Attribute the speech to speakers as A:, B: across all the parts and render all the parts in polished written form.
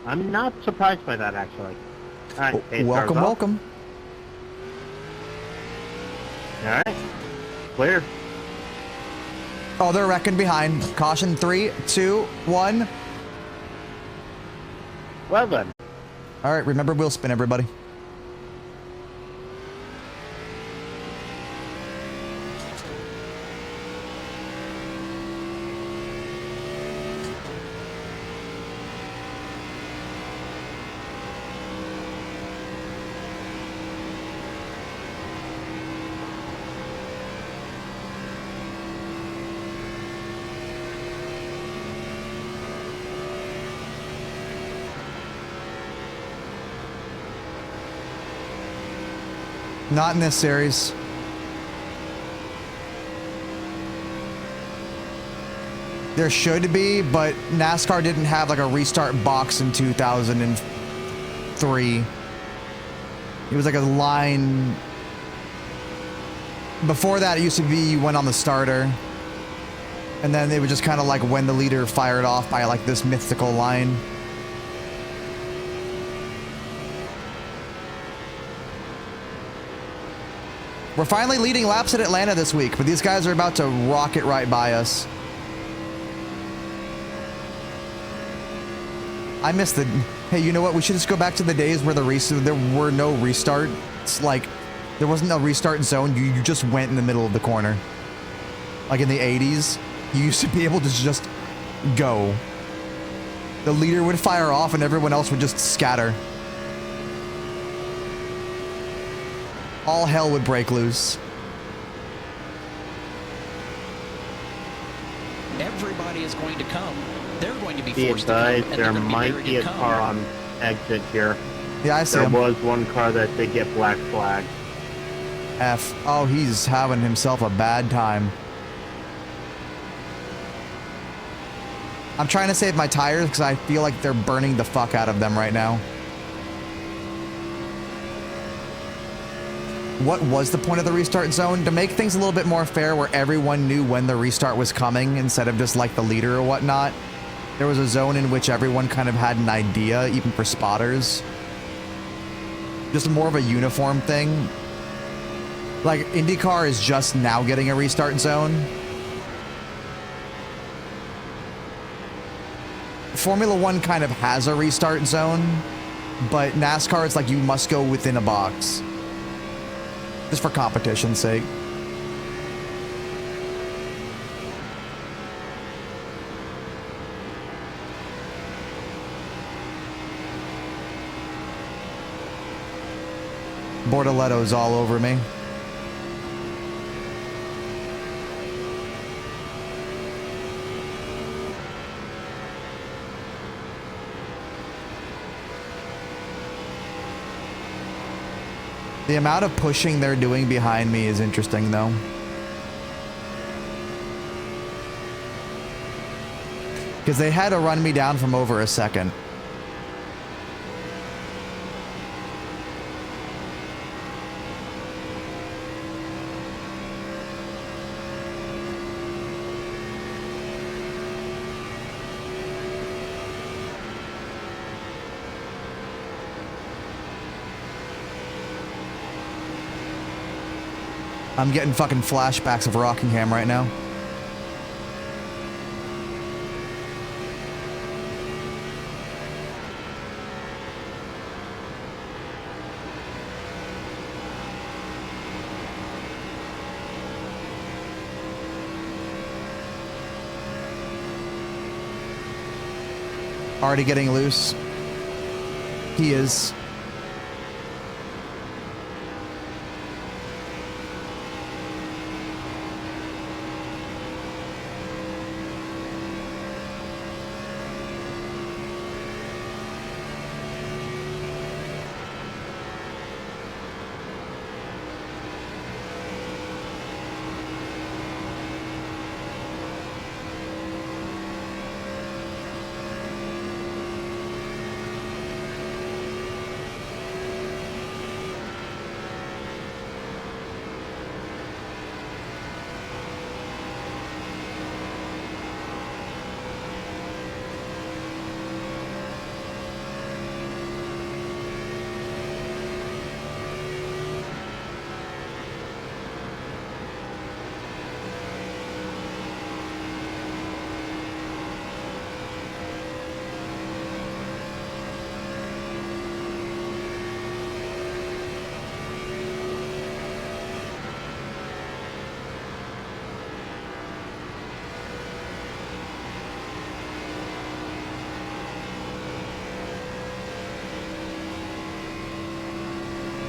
A: I'm not surprised by that, actually. Alright,
B: Welcome, welcome.
A: Alright. Clear.
B: Oh, they're wrecking behind. Caution, 3, 2, 1.
A: Well then.
B: All right, remember wheel spin, everybody. Not in this series. There should be, but NASCAR didn't have like a restart box in 2003. It was like a line. Before that, it used to be you went on the starter. And then it was just kind of like when the leader fired off by like this mythical line. We're finally leading laps at Atlanta this week, but these guys are about to rocket right by us. I missed the... Hey, you know what? We should just go back to the days where there were no restarts. Like, there wasn't no restart zone. You just went in the middle of the corner. Like in the 80s, you used to be able to just go. The leader would fire off and everyone else would just scatter. All hell would break loose.
C: Everybody is going to come. They're going to be
A: Be
C: forced to come,
A: advised,
C: and
A: there
C: they're going to be
A: might
C: very
A: be a
C: good
A: car on exit here.
B: Yeah, I see
A: There
B: him.
A: was one car that did get black flag.
B: F. Oh, he's having himself a bad time. I'm trying to save my tires because I feel like they're burning the fuck out of them right now. What was the point of the restart zone? To make things a little bit more fair where everyone knew when the restart was coming instead of just like the leader or whatnot. There was a zone in which everyone kind of had an idea, even for spotters. Just more of a uniform thing. Like, IndyCar is just now getting a restart zone. Formula One kind of has a restart zone, but NASCAR, it's like you must go within a box. Just for competition's sake. Bortoletto's all over me. The amount of pushing they're doing behind me is interesting, though. Because they had to run me down from over a second. I'm getting fucking flashbacks of Rockingham right now. Already getting loose. He is.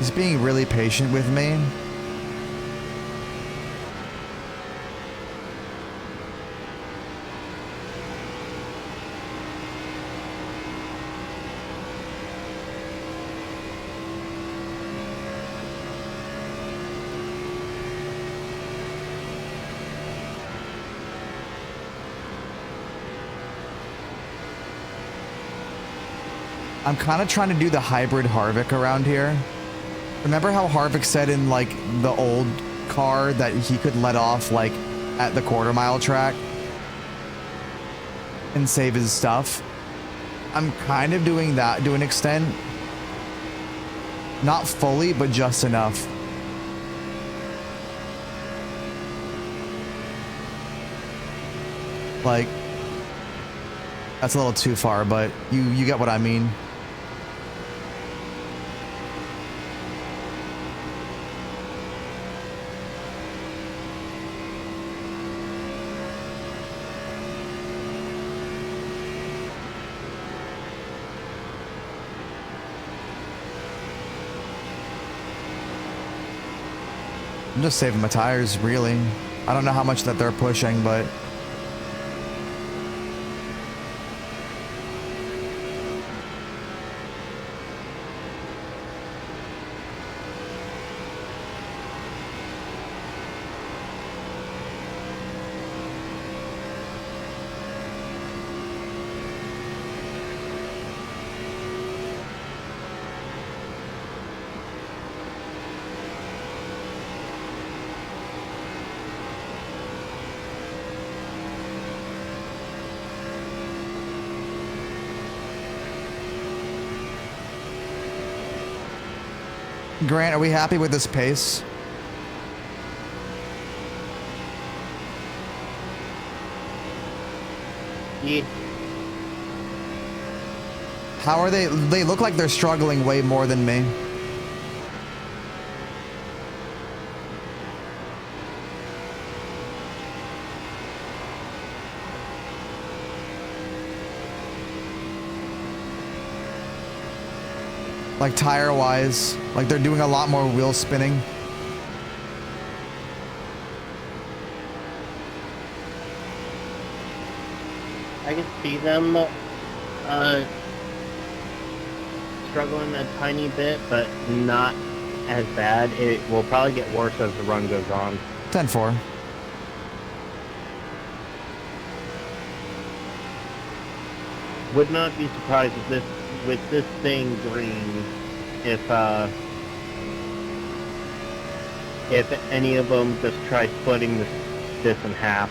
B: He's being really patient with me. I'm kind of trying to do the hybrid Harvick around here. Remember how Harvick said in like the old car that he could let off like at the quarter-mile track and save his stuff? I'm kind of doing that to an extent. Not fully, but just enough. Like, that's a little too far, but you get what I mean. I'm just saving my tires, really. I don't know how much that they're pushing, but Grant, are we happy with this pace?
A: Yeah.
B: How are they? They look like they're struggling way more than me. Like tire-wise, like they're doing a lot more wheel spinning.
A: I can see them struggling a tiny bit, but not as bad. It will probably get worse as the run goes on.
B: 10-4.
A: Would not be surprised if this, with this thing green, if any of them just try splitting this in half.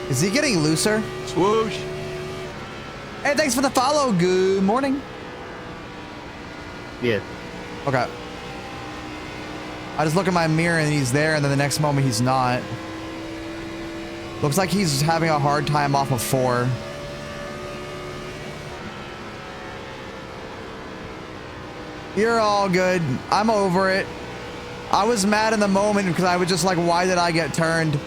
B: Is he getting looser?
D: Swoosh.
B: Hey, thanks for the follow. Good morning.
A: Yes.
B: Okay. I just look in my mirror and he's there, and then the next moment he's not. Looks like he's having a hard time off of 4. You're all good. I'm over it. I was mad in the moment because I was just like, why did I get turned?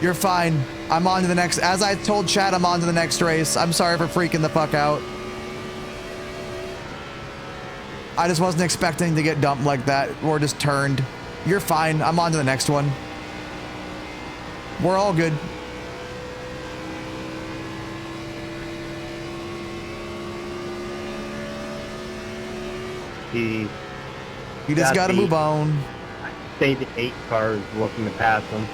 B: You're fine. I'm on to the next. As I told Chad, I'm on to the next race. I'm sorry for freaking the fuck out. I just wasn't expecting to get dumped like that or just turned. You're fine. I'm on to the next one. We're all good.
A: He
B: You just gotta move on.
A: say the 8 cars looking to pass him.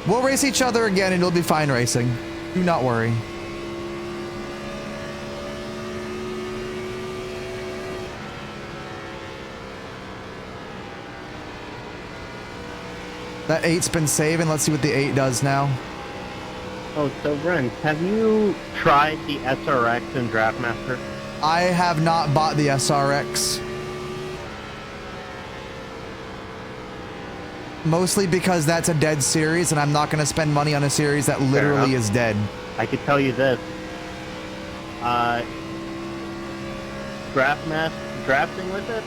B: We'll race each other again and it'll be fine racing. Do not worry. That 8's been saving. Let's see what the 8 does now.
A: Oh, so Ren, have you tried the SRX in Draftmaster?
B: I have not bought the SRX. Mostly because that's a dead series, and I'm not going to spend money on a series that literally is dead.
A: I could tell you this. Drafting with it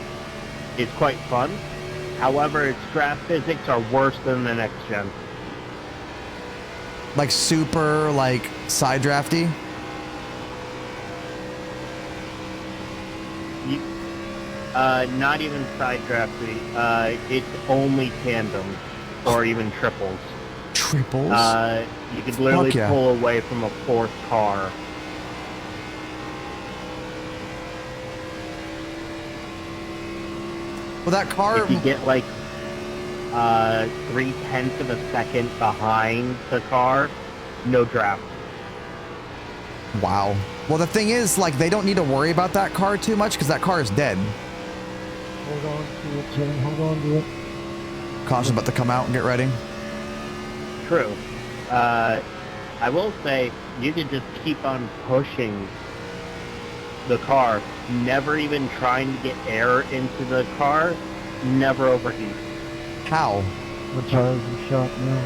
A: is quite fun. However, its draft physics are worse than the next gen.
B: Like super, like, side drafty?
A: Not even side drafty. It's only tandems or even triples.
B: Triples?
A: You could literally
B: yeah.
A: pull away from a fourth car.
B: Well, that car...
A: If you get like 0.3 of a second behind the car, no draft.
B: Wow. Well, the thing is, like, they don't need to worry about that car too much because that car is dead.
D: Hold on to it, Tim. Hold on to it.
B: Caution's about to come out and get ready.
A: True. I will say, you could just keep on pushing the car, never even trying to get air into the car, never overheat.
B: How?
D: What tires are shot now?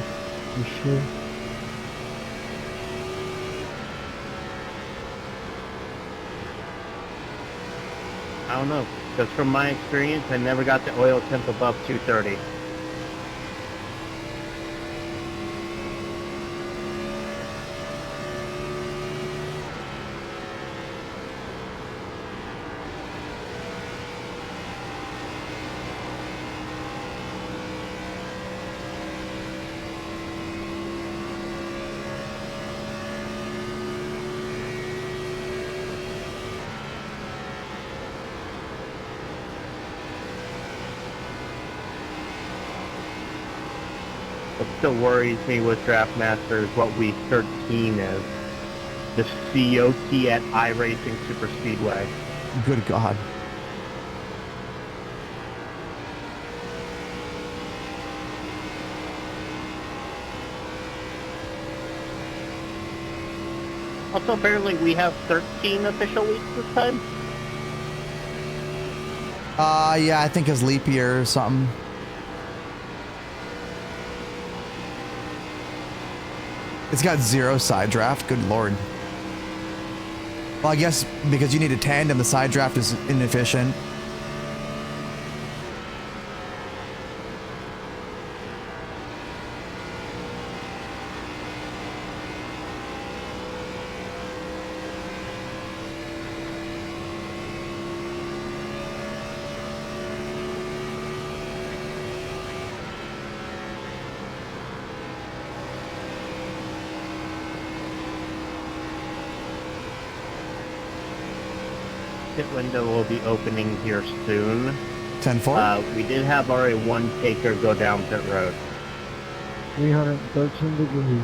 D: You sure?
A: I don't know. Just from my experience, I never got the oil temp above 230. What still worries me with Thrustmaster is what week 13 is. The COT at iRacing Super Speedway.
B: Good God.
A: Also, apparently we have 13 official weeks this time.
B: Yeah, I think it's leap year or something. It's got 0 side draft. Good Lord. Well, I guess because you need a tandem, the side draft is inefficient.
A: Pit window will be opening here soon.
B: 10-4?
A: We did have already one taker go down pit road.
D: 313 degrees.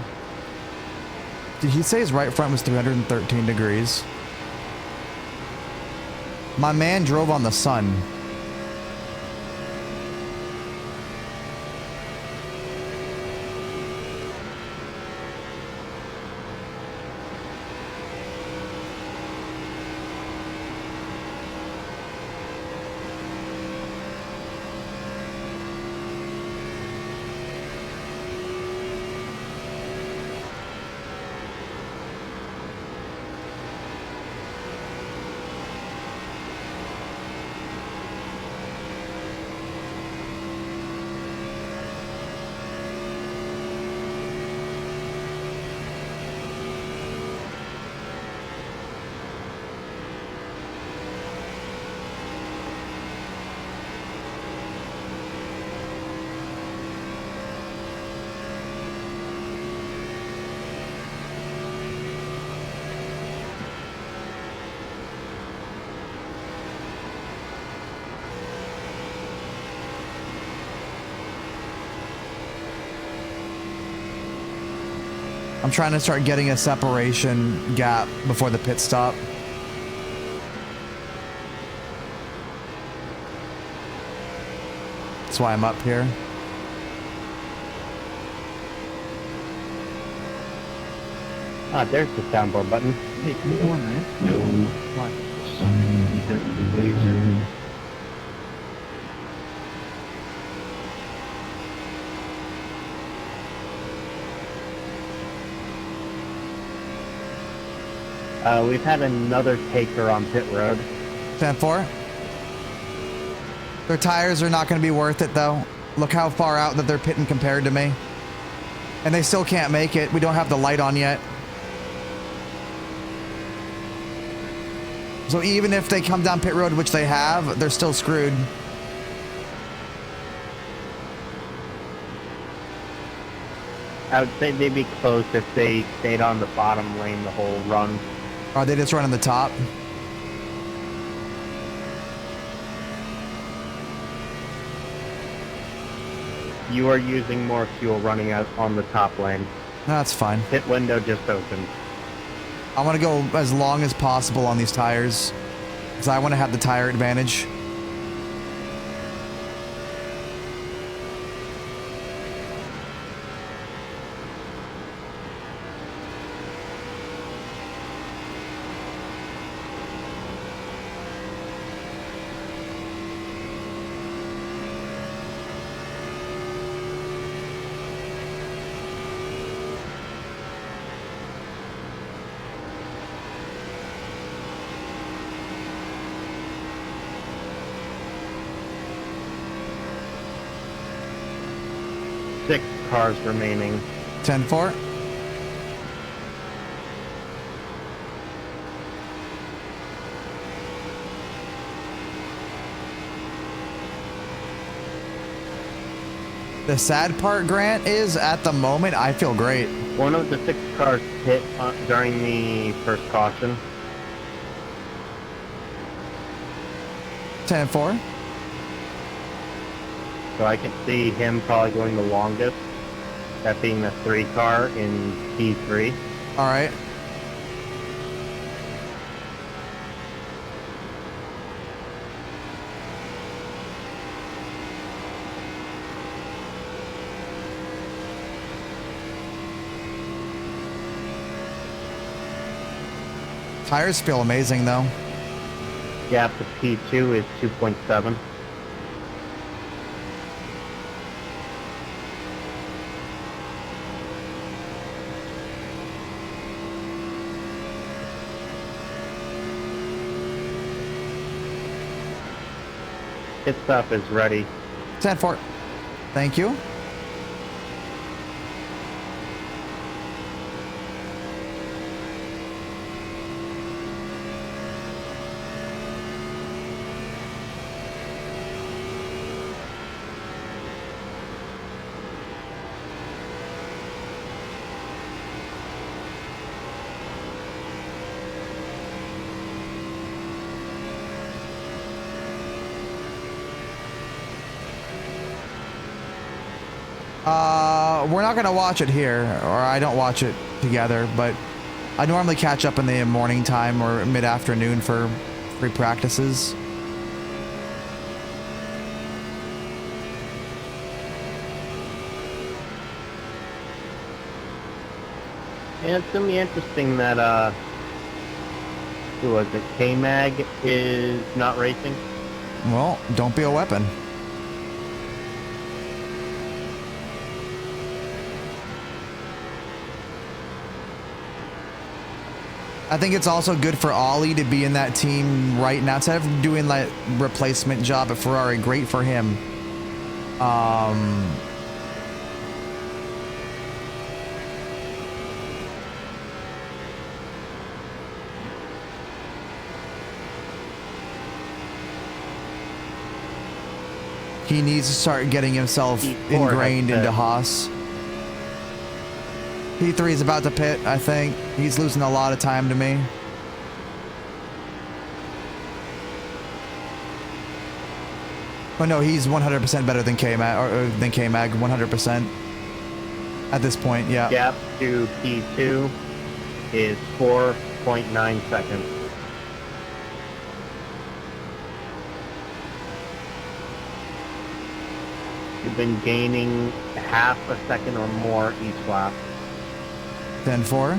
B: Did he say his right front was 313 degrees? My man drove on the sun. I'm trying to start getting a separation gap before the pit stop. That's why I'm up here.
A: Ah, there's the soundboard button.
D: Hey, come on, man. No. What?
A: We've had another taker on pit road.
B: 10-4. Their tires are not going to be worth it, though. Look how far out that they're pitting compared to me. And they still can't make it. We don't have the light on yet. So even if they come down pit road, which they have, they're still screwed.
A: I would say they'd be close if they stayed on the bottom lane the whole run.
B: Are they just running the top?
A: You are using more fuel running out on the top lane.
B: That's fine.
A: Pit window just opened.
B: I want to go as long as possible on these tires because I want to have the tire advantage.
A: Six cars remaining.
B: 10-4. The sad part, Grant, is at the moment I feel great.
A: One of the 6 cars hit during the first caution.
B: 10-4.
A: So I can see him probably going the longest. That being the 3 car in P3.
B: All right. Tires feel amazing though.
A: Gap to P2 is 2.7. Pit stop is ready.
B: 10-4. Thank you. We're not going to watch it here, or I don't watch it together, but I normally catch up in the morning time or mid-afternoon for free practices.
A: And it's going to be interesting that, who was it, K-Mag is not racing?
B: Well, don't be a weapon. I think it's also good for Ollie to be in that team right now. Instead of doing that replacement job at Ferrari, great for him. He needs to start getting himself ingrained into Haas. P3 is about to pit, I think. He's losing a lot of time to me. Oh no, he's 100% better than K-Mag, 100%. At this point, yeah.
A: Gap to P2 is 4.9 seconds. You've been gaining half a second or more each lap.
B: 10-4.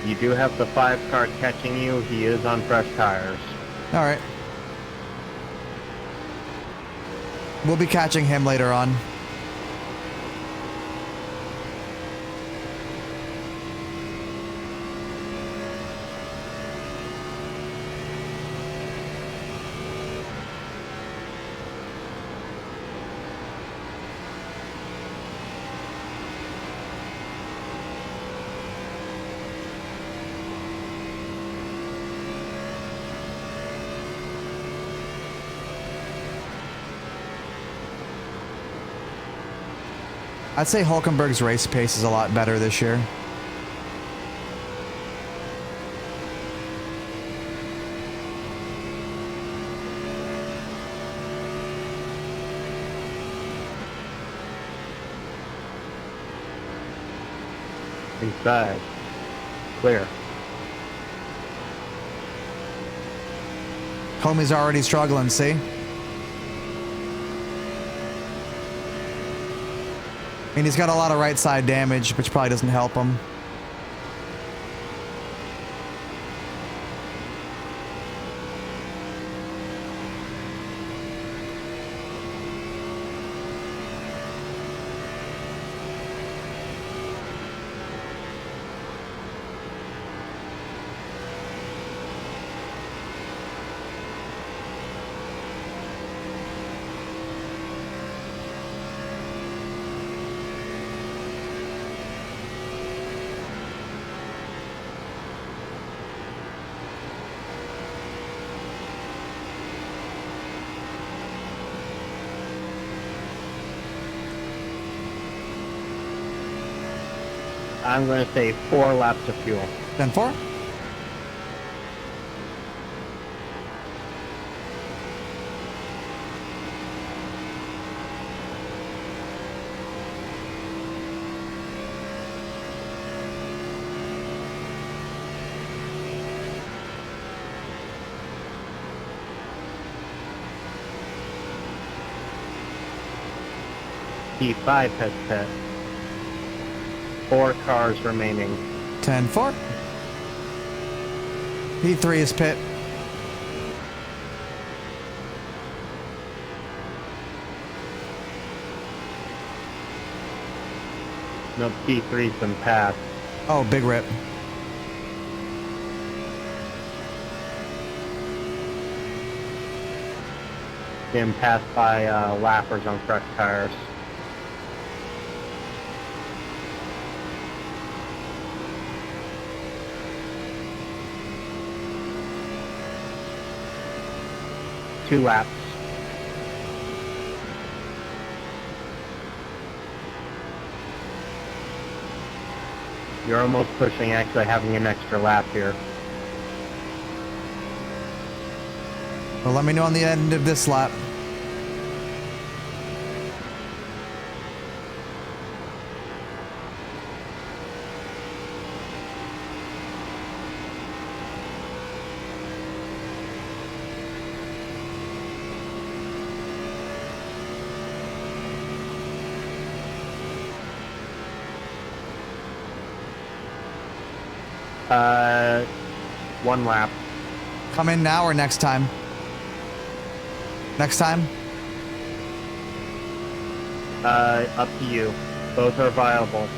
A: You do have the 5 car catching you. He is on fresh tires.
B: All right. We'll be catching him later on. I'd say Hulkenberg's race pace is a lot better this year.
A: Inside. Clear.
B: Homie's already struggling, see? I mean, he's got a lot of right side damage, which probably doesn't help him.
A: I'm going to say 4 laps of fuel.
B: Gen4?
A: P5 has pit. 4 cars remaining.
B: 10-4. P3 is pit.
A: No, P3's been passed.
B: Oh, big rip.
A: Being passed by lappers on fresh tires. Two laps. You're almost pushing actually having an extra lap here.
B: Well, let me know on the end of this lap.
A: One lap.
B: Come in now or next time? Next time?
A: Up to you. Both are viable.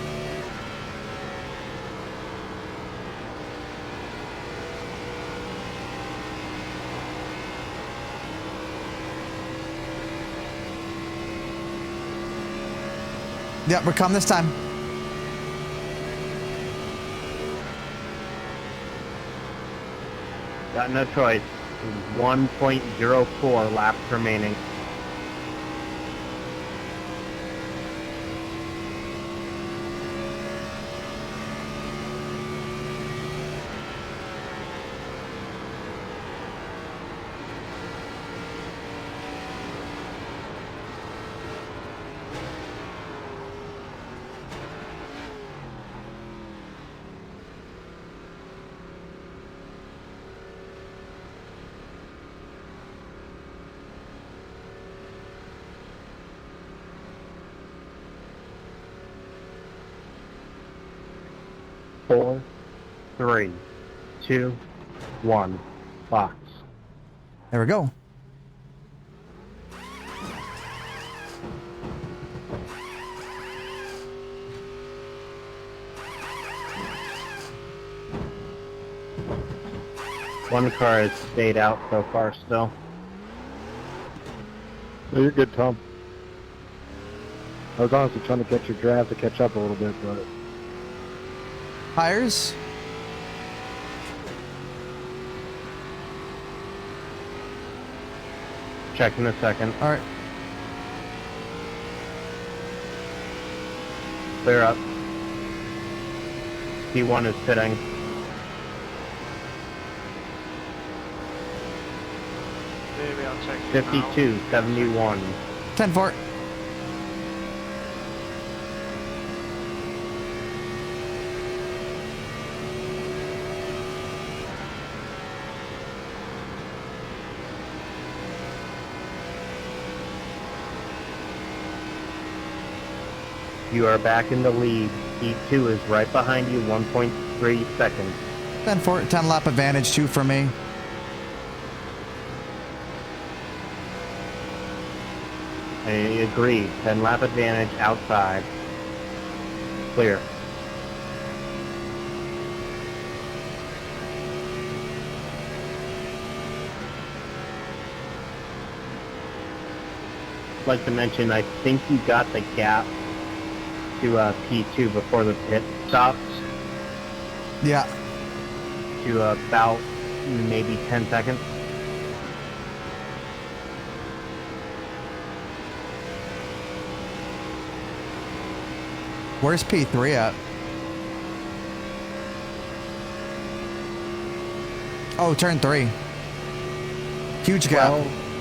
B: Yep, we're coming this time.
A: Got no choice. 1.04 laps remaining. Four, 3, 2, 1. Box.
B: There we go.
A: One car has stayed out so far still.
D: No, you're good, Tom. I was honestly trying to get your draft to catch up a little bit, but
B: Tires.
A: Check in a second.
B: All right.
A: Clear up. P1 is pitting.
E: Maybe I'll check it now.
A: 52.71.
B: 10-4.
A: You are back in the lead. E2 is right behind you, 1.3 seconds.
B: 10-4. 10 lap advantage, 2 for me.
A: I agree. 10 lap advantage outside. Clear. I'd like to mention, I think you got the gap to P2 before the pit stops
B: Yeah.
A: to about maybe 10 seconds.
B: Where's P3 at? Oh, turn 3. Huge gap.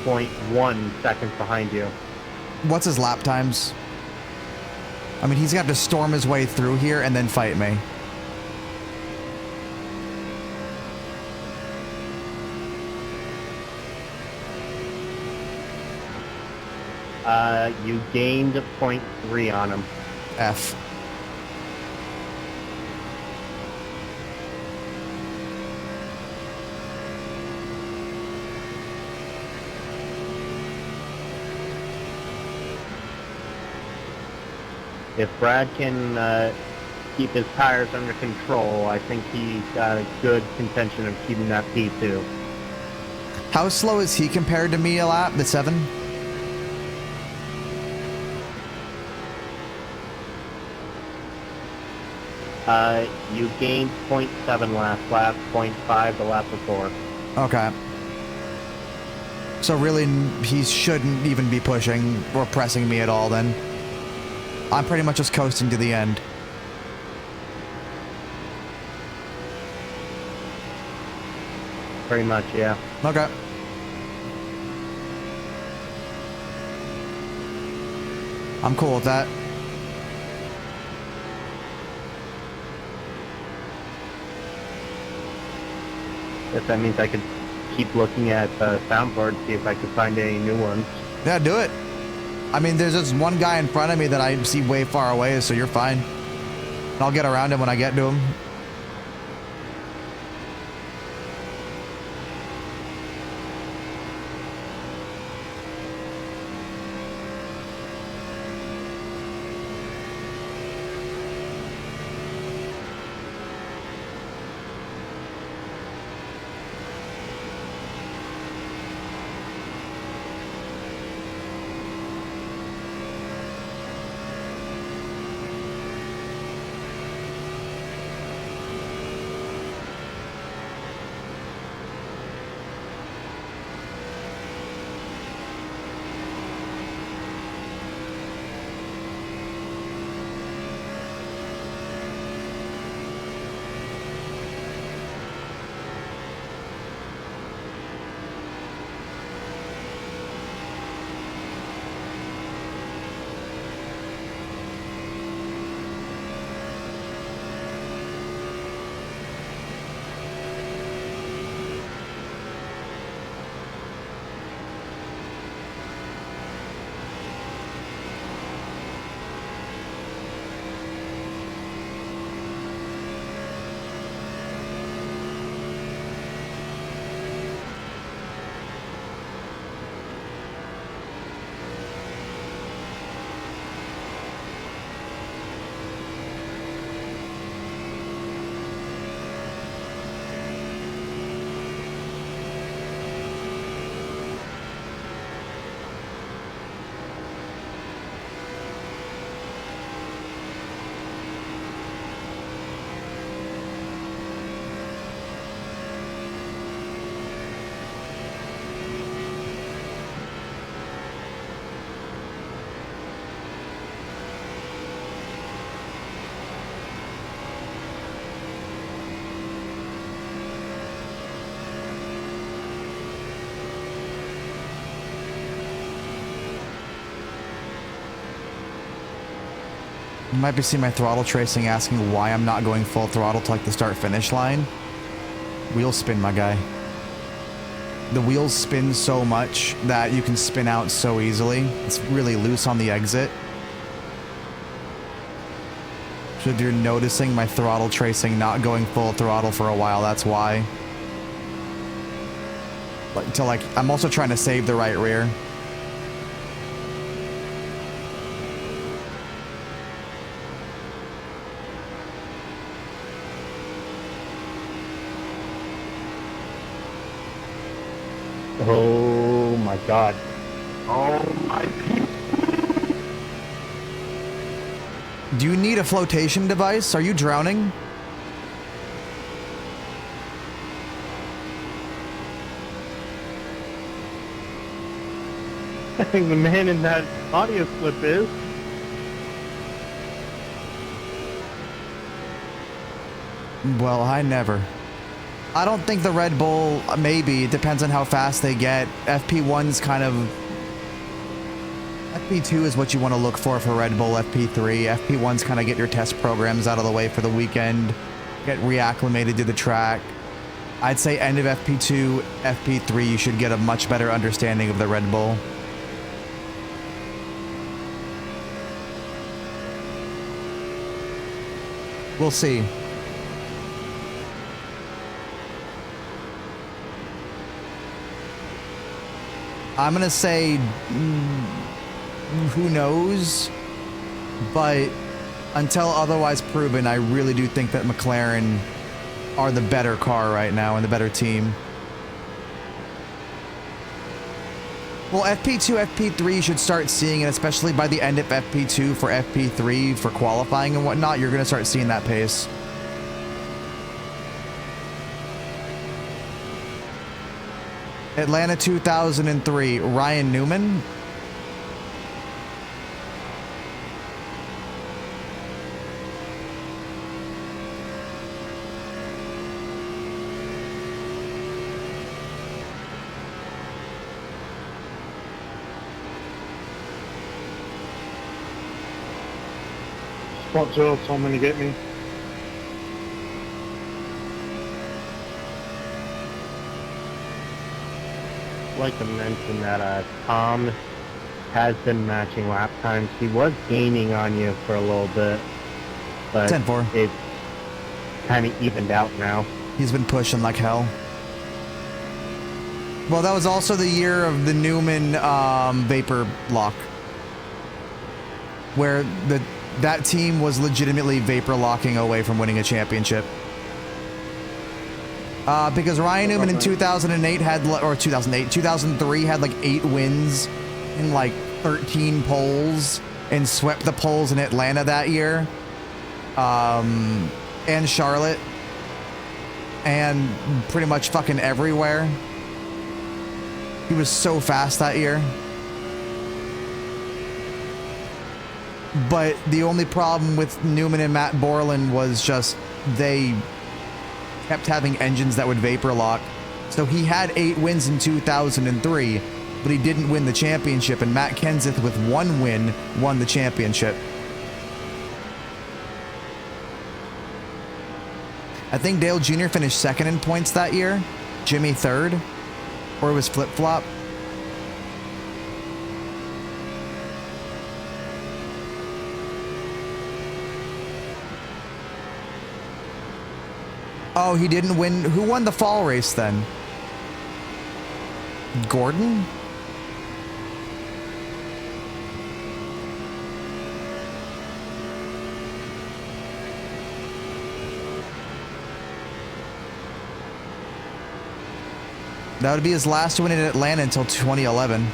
A: 12.1 seconds behind you.
B: What's his lap times? I mean, he's gonna have to storm his way through here and then fight me.
A: You gained 0.3 on him.
B: F.
A: If Brad can keep his tires under control, I think he's got a good contention of keeping that P2.
B: How slow is he compared to me a lap? The 7?
A: You gained 0.7 last lap, 0.5 the lap before.
B: Okay. So really, he shouldn't even be pushing or pressing me at all then. I'm pretty much just coasting to the end.
A: Pretty much, yeah.
B: Okay. I'm cool with that.
A: Guess that means I could keep looking at the soundboard, see if I could find any new ones.
B: Yeah, do it. I mean, there's just one guy in front of me that I see way far away, so you're fine. I'll get around him when I get to him. You might be seeing my throttle tracing asking why I'm not going full throttle to like the start finish line. Wheel spin, my guy. The wheels spin so much that you can spin out so easily. It's really loose on the exit. So if you're noticing my throttle tracing not going full throttle for a while, that's why. I'm also trying to save the right rear.
A: Oh my god. Oh my.
B: Do you need a flotation device? Are you drowning?
A: I think the man in that audio clip is.
B: Well, I never. I don't think the Red Bull, maybe, it depends on how fast they get. FP1's kind of... FP2 is what you want to look for Red Bull, FP3. FP1's kind of get your test programs out of the way for the weekend, get reacclimated to the track. I'd say end of FP2, FP3, you should get a much better understanding of the Red Bull. We'll see. I'm gonna say, who knows? But until otherwise proven, I really do think that McLaren are the better car right now and the better team. Well, FP2, FP3, you should start seeing it, especially by the end of FP2 for FP3 for qualifying and whatnot. You're gonna start seeing that pace. Atlanta 2003, Ryan Newman.
D: Spot Joe told me to get me.
A: I'd like to mention that Tom has been matching lap times. He was gaining on you for a little bit, but
B: 10-4.
A: It's kind of evened out now.
B: He's been pushing like hell. Well, that was also the year of the Newman vapor lock, where that team was legitimately vapor locking away from winning a championship. Because Ryan Newman in 2008 had, or 2003 had like 8 wins in like 13 poles and swept the poles in Atlanta that year. And Charlotte. And pretty much fucking everywhere. He was so fast that year. But the only problem with Newman and Matt Borland was just they kept having engines that would vapor lock. So he had 8 wins in 2003, but he didn't win the championship, and Matt Kenseth with 1 win won the championship. I think Dale Jr. finished 2nd in points that year, Jimmy 3rd, or it was flip-flop. Oh, he didn't win. Who won the fall race then? Gordon? That would be his last win in Atlanta until 2011.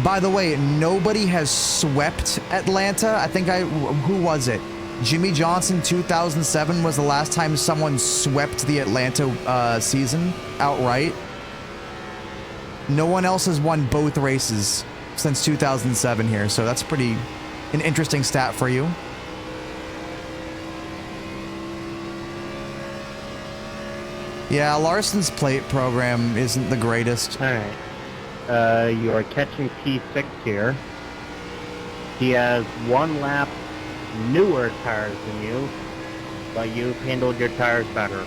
B: By the way, nobody has swept Atlanta. I think who was it? Jimmy Johnson 2007 was the last time someone swept the Atlanta season outright. No one else has won both races since 2007 here, so that's an interesting stat for you. Yeah, Larson's plate program isn't the greatest.
A: Alright. You are catching P6 here. He has 1 lap newer tires than you, but you've handled your tires better.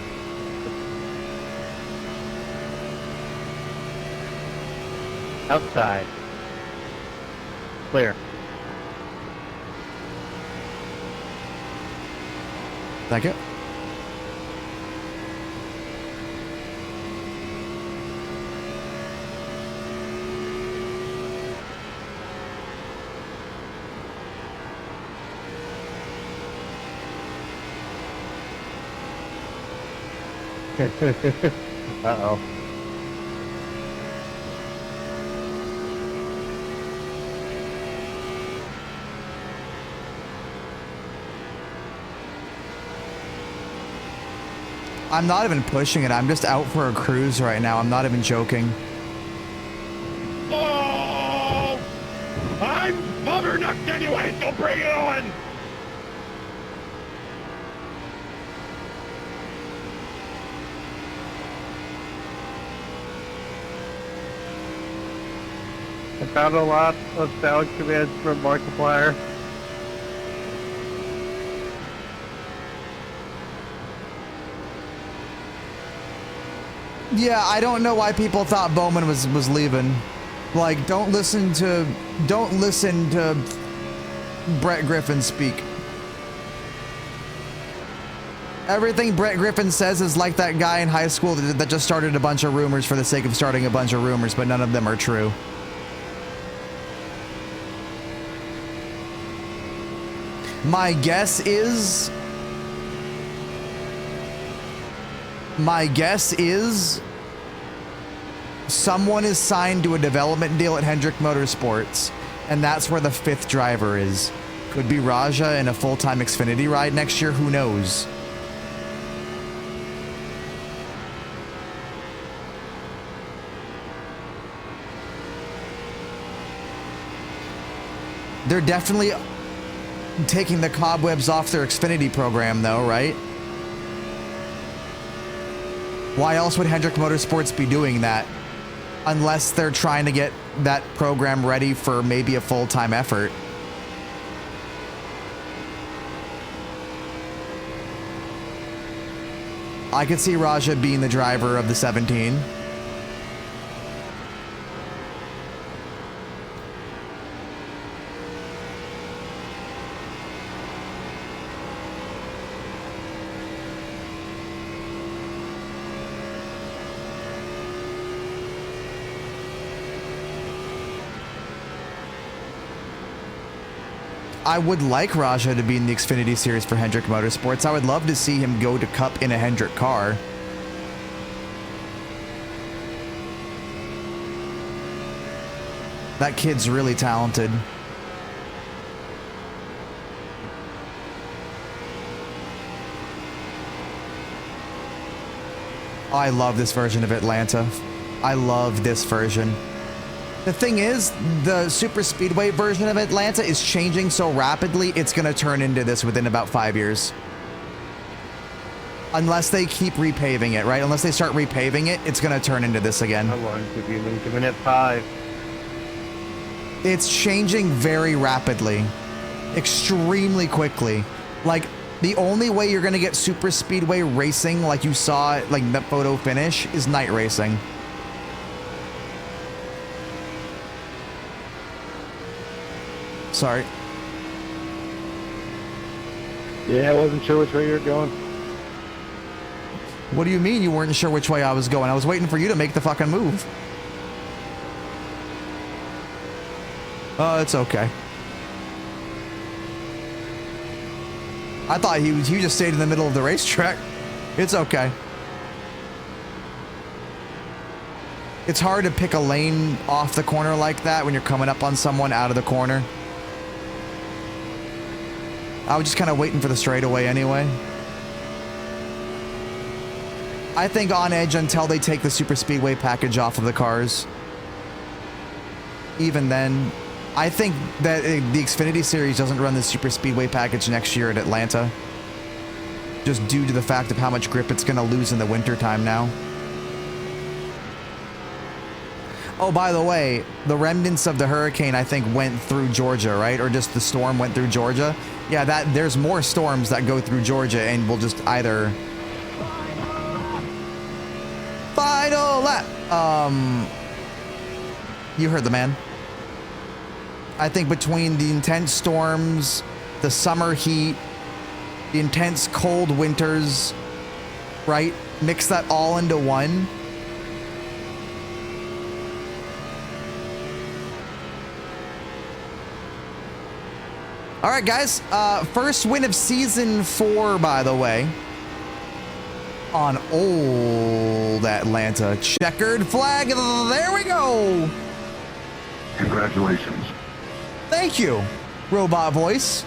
A: Outside. Clear.
B: Thank you.
A: Uh-oh.
B: I'm not even pushing it. I'm just out for a cruise right now. I'm not even joking.
A: Oh! I'm butter-knucked anyway, so bring it on! I found a lot of sound commands from Markiplier.
B: Yeah, I don't know why people thought Bowman was leaving. Like, don't listen to Brett Griffin speak. Everything Brett Griffin says is like that guy in high school that just started a bunch of rumors for the sake of starting a bunch of rumors, but none of them are true. My guess is someone is signed to a development deal at Hendrick Motorsports, and that's where the 5th driver is. Could be Raja in a full-time Xfinity ride next year, who knows? They're definitely taking the cobwebs off their Xfinity program, though, right? Why else would Hendrick Motorsports be doing that? Unless they're trying to get that program ready for maybe a full-time effort. I could see Raja being the driver of the 17. I would like Raja to be in the Xfinity Series for Hendrick Motorsports. I would love to see him go to Cup in a Hendrick car. That kid's really talented. Oh, I love this version of Atlanta. I love this version. The thing is, the super speedway version of Atlanta is changing so rapidly, it's going to turn into this within about 5 years. Unless they keep repaving it, right? Unless they start repaving it, it's going to turn into this again.
A: How long have you been giving it 5?
B: It's changing very rapidly. Extremely quickly. Like, the only way you're going to get super speedway racing like you saw, like the photo finish, is night racing. Sorry.
D: Yeah, I wasn't sure which way you were going.
B: What do you mean you weren't sure which way I was going? I was waiting for you to make the fucking move. Oh, it's okay. I thought he just stayed in the middle of the racetrack. It's okay. It's hard to pick a lane off the corner like that when you're coming up on someone out of the corner. I was just kind of waiting for the straightaway anyway. I think on edge until they take the super speedway package off of the cars. Even then, I think that the Xfinity Series doesn't run the super speedway package next year at Atlanta. just due to the fact of how much grip it's going to lose in the wintertime now. Oh, by the way, the remnants of the hurricane, I think, went through Georgia, right? Or just the storm went through Georgia? Yeah, there's more storms that go through Georgia and will just either... Final lap! You heard the man. I think between the intense storms, the summer heat, the intense cold winters, right? Mix that all into one. All right, guys. First win of season 4, by the way. On old Atlanta. Checkered flag. There we go.
F: Congratulations.
B: Thank you, robot voice.